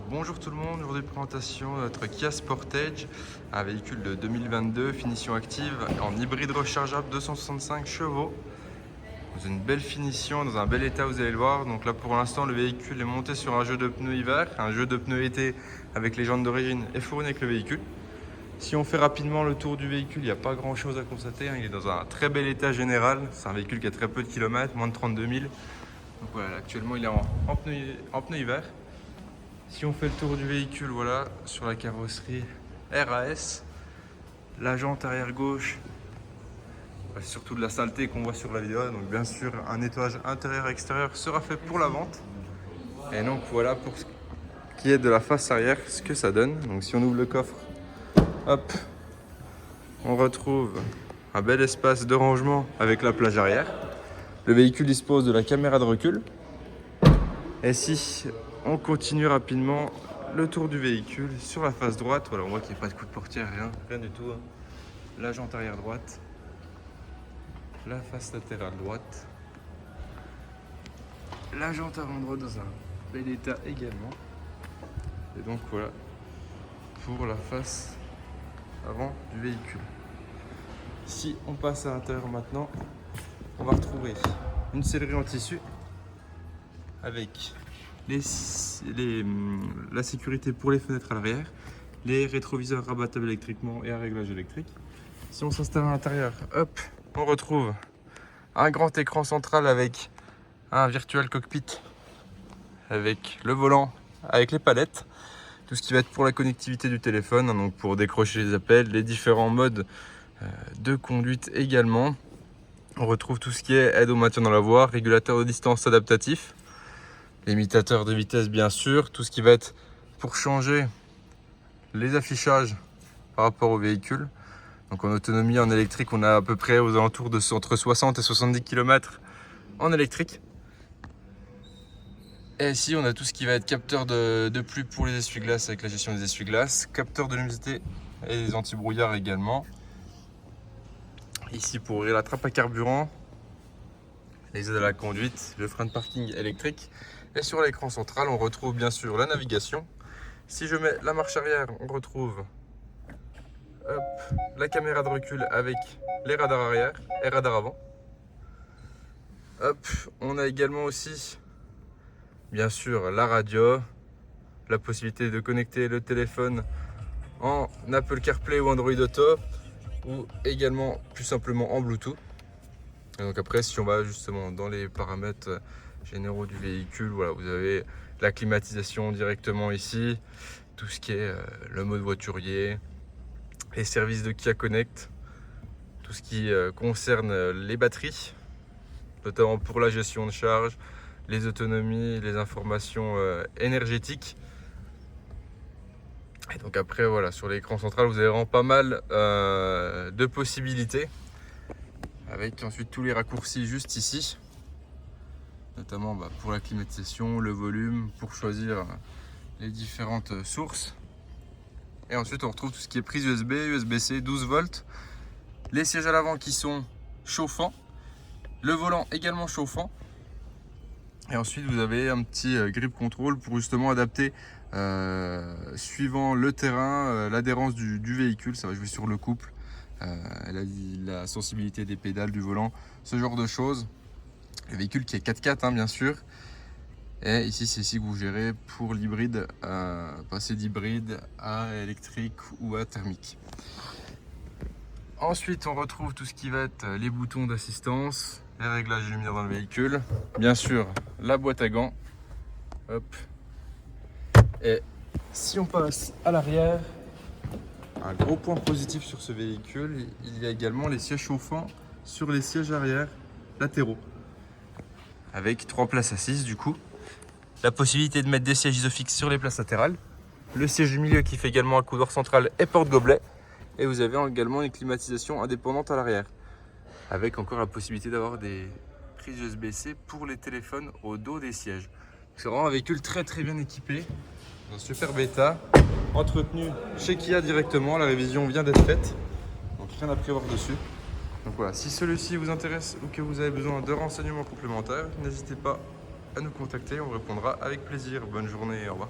Bonjour tout le monde, aujourd'hui présentation de notre Kia Sportage, un véhicule de 2022, finition active en hybride rechargeable 265 chevaux. Dans une belle finition, dans un bel état, vous allez le voir. Donc là pour l'instant le véhicule est monté sur un jeu de pneus hiver, un jeu de pneus été avec les jantes d'origine et fourni avec le véhicule. Si on fait rapidement le tour du véhicule, il n'y a pas grand chose à constater, il est dans un très bel état général. C'est un véhicule qui a très peu de kilomètres, moins de 32 000. Donc voilà, actuellement il est en pneus hiver. Si on fait le tour du véhicule, voilà, sur la carrosserie RAS, la jante arrière gauche, surtout de la saleté qu'on voit sur la vidéo, donc bien sûr un nettoyage intérieur et extérieur sera fait pour la vente. Et donc voilà pour ce qui est de la face arrière, ce que ça donne. Donc si on ouvre le coffre, hop, on retrouve un bel espace de rangement avec la plage arrière. Le véhicule dispose de la caméra de recul. Et si on continue rapidement le tour du véhicule sur la face droite, voilà, on voit qu'il n'y a pas de coup de portière, rien du tout. La jante arrière droite, la face latérale droite, la jante avant droite dans un bel état également. Et donc voilà pour la face avant du véhicule. Si on passe à l'intérieur maintenant, on va retrouver une sellerie en tissu avec la sécurité pour les fenêtres à l'arrière, les rétroviseurs rabattables électriquement et à réglage électrique. Si on s'installe à l'intérieur, hop, on retrouve un grand écran central avec un virtual cockpit, avec le volant, avec les palettes, tout ce qui va être pour la connectivité du téléphone, donc pour décrocher les appels, les différents modes de conduite également. On retrouve tout ce qui est aide au maintien dans la voie, régulateur de distance adaptatif, limitateur de vitesse bien sûr, tout ce qui va être pour changer les affichages par rapport au véhicule. Donc en autonomie, en électrique, on a à peu près aux alentours de entre 60 et 70 km en électrique. Et ici, on a tout ce qui va être capteur de pluie pour les essuie-glaces avec la gestion des essuie-glaces, capteur de luminosité et des anti-brouillards également. Ici pour ouvrir la trappe à carburant, les aides à la conduite, le frein de parking électrique. Et sur l'écran central, on retrouve bien sûr la navigation. Si je mets la marche arrière, on retrouve la caméra de recul avec les radars arrière et radars avant. Hop, on a également aussi, bien sûr, la radio, la possibilité de connecter le téléphone en Apple CarPlay ou Android Auto, ou également plus simplement en Bluetooth. Et donc après, si on va justement dans les paramètres généraux du véhicule, voilà, vous avez la climatisation directement ici, tout ce qui est le mode voiturier, les services de Kia Connect, tout ce qui concerne les batteries, notamment pour la gestion de charge, les autonomies, les informations énergétiques. Et donc après, voilà, sur l'écran central, vous avez vraiment pas mal de possibilités, avec ensuite tous les raccourcis juste ici, notamment pour la climatisation, le volume, pour choisir les différentes sources. Et ensuite on retrouve tout ce qui est prise USB, USB-C, 12 volts, les sièges à l'avant qui sont chauffants, le volant également chauffant. Et ensuite vous avez un petit grip control pour justement adapter suivant le terrain, l'adhérence du véhicule. Ça va jouer sur le couple, la sensibilité des pédales, du volant, ce genre de choses. Le véhicule qui est 4x4 bien sûr. Et ici c'est ici que vous gérez pour l'hybride, passer d'hybride à électrique ou à thermique. Ensuite on retrouve tout ce qui va être les boutons d'assistance, les réglages de lumière dans le véhicule, bien sûr la boîte à gants. Hop. Et si on passe à l'arrière, un gros point positif sur ce véhicule, il y a également les sièges chauffants sur les sièges arrière latéraux, avec 3 places assises du coup. La possibilité de mettre des sièges isofixes sur les places latérales. Le siège du milieu qui fait également un couloir central et porte-gobelet. Et vous avez également une climatisation indépendante à l'arrière, avec encore la possibilité d'avoir des prises USB-C pour les téléphones au dos des sièges. C'est vraiment un véhicule très bien équipé, dans un superbe état, entretenu chez Kia directement. La révision vient d'être faite, donc rien à prévoir dessus. Donc voilà, si celui-ci vous intéresse ou que vous avez besoin de renseignements complémentaires, n'hésitez pas à nous contacter, on répondra avec plaisir. Bonne journée et au revoir.